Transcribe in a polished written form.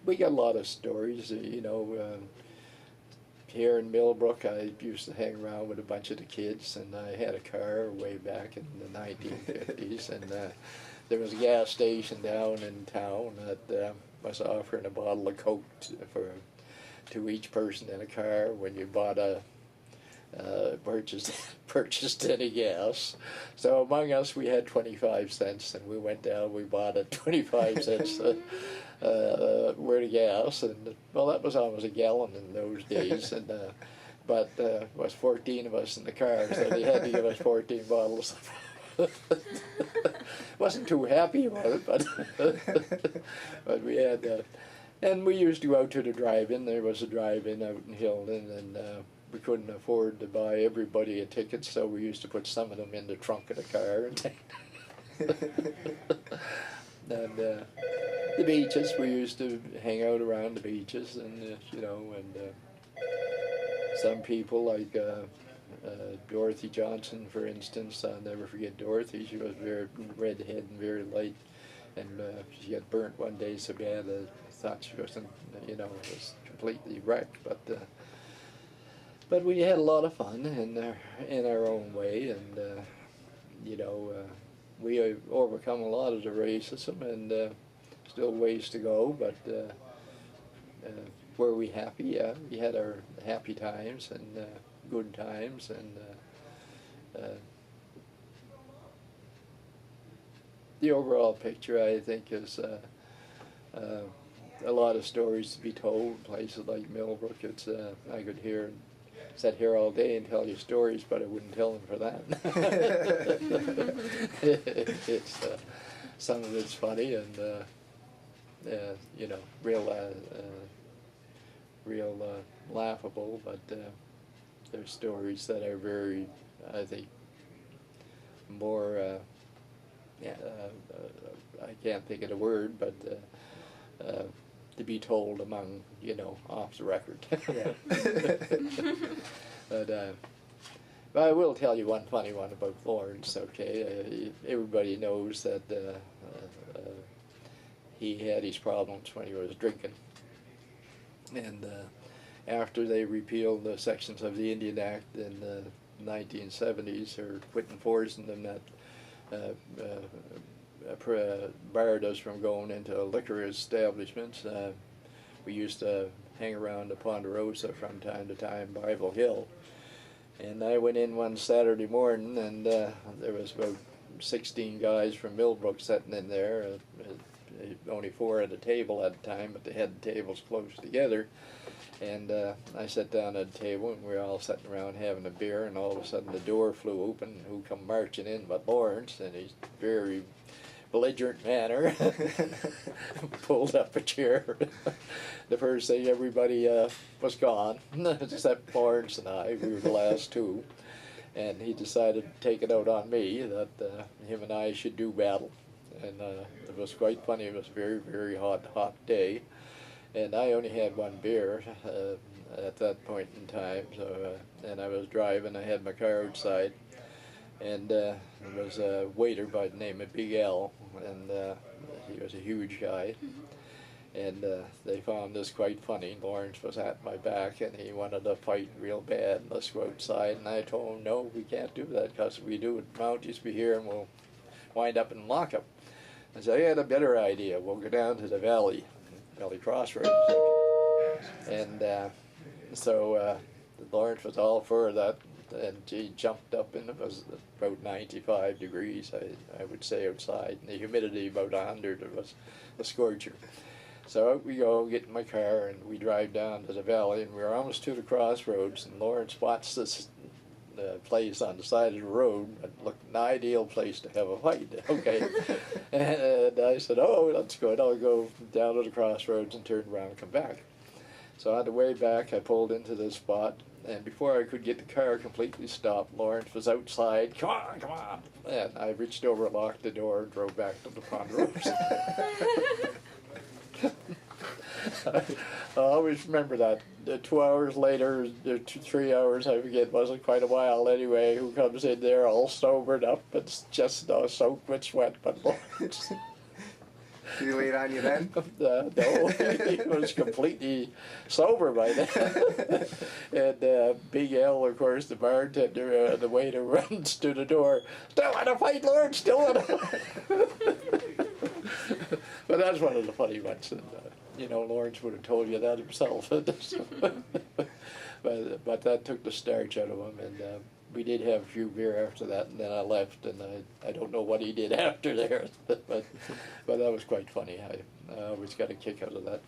we got a lot of stories, you know. Here in Millbrook, I used to hang around with a bunch of the kids, and I had a car way back in the 1950s, and there was a gas station down in town that was offering a bottle of Coke to each person in a car when you bought a purchased any gas. So among us, we had 25 cents, and we went down. We bought a 25 cents worth of gas, and well, that was almost a gallon in those days. And but there was 14 of us in the car, so they had to give us 14 bottles. Wasn't too happy about it, but we had. And we used to go out to the drive-in. There was a drive-in out in Hilton, and we couldn't afford to buy everybody a ticket, so we used to put some of them in the trunk of the car. And the beaches, we used to hang out around the beaches, and you know, and some people like Dorothy Johnson, for instance. I'll never forget Dorothy. She was very redhead and very light, and she got burnt one day so bad I thought she wasn't, you know, was completely wrecked. But we had a lot of fun in our own way, and you know, we overcome a lot of the racism, and still ways to go. But were we happy? Yeah, we had our happy times and good times, and the overall picture, I think, is a lot of stories to be told. Places like Millbrook, it's I could sit here all day and tell you stories, but I wouldn't tell them for that. It's some of it's funny, and you know, real laughable, but there's stories that are very, I think, more. I can't think of the word, but to be told among, you know, off the record. But I will tell you one funny one about Lawrence. Okay, everybody knows that he had his problems when he was drinking, and after they repealed the sections of the Indian Act in the 1970s, or quit enforcing them, that barred us from going into liquor establishments. We used to hang around the Ponderosa from time to time, Bible Hill. And I went in one Saturday morning, and there was about 16 guys from Millbrook sitting in there. Only 4 at a table at the time, but they had the tables close together. And I sat down at the table, and we were all sitting around having a beer, and all of a sudden the door flew open, and who come marching in but Lawrence, and he's very belligerent manner, pulled up a chair. The first thing, everybody was gone, except Lawrence and I. We were the last two. And he decided to take it out on me, that him and I should do battle. And it was quite funny. It was a very, very hot day. And I only had one beer at that point in time. So, and I was driving. I had my car outside. And there was a waiter by the name of Big Al, and he was a huge guy. And they found this quite funny. Lawrence was at my back, and he wanted to fight real bad. Let's go outside. And I told him, no, we can't do that, because if we do, the Mounties will be here, and we'll wind up in lockup. I said, I had a better idea. We'll go down to the Valley Crossroads. And so Lawrence was all for that. And he jumped up, and it was about 95 degrees, I would say, outside, and the humidity about 100. It was a scorcher. So out we go, get in my car, and we drive down to the valley, and we were almost to the crossroads, and Lawrence spots this place on the side of the road. It looked an ideal place to have a fight. Okay. And I said, oh, that's good. I'll go down to the crossroads and turn around and come back. So on the way back, I pulled into this spot, and before I could get the car completely stopped, Lawrence was outside. Come on, come on! And I reached over, locked the door, and drove back to the Ponderosa. I always remember that. 2 hours later, 3 hours, I forget, wasn't quite a while anyway, who comes in there all sobered up and just soaked with sweat, but Lawrence. Did he lay it on you then? No, he was completely sober by then. And Big L, of course, the bartender, the waiter runs to the door. Still want to fight, Lord? Still want to fight? But that's one of the funny ones. And, Lawrence would have told you that himself. But that took the starch out of him, and we did have a few beer after that, and then I left, and I don't know what he did after there, but that was quite funny. I always got a kick out of that.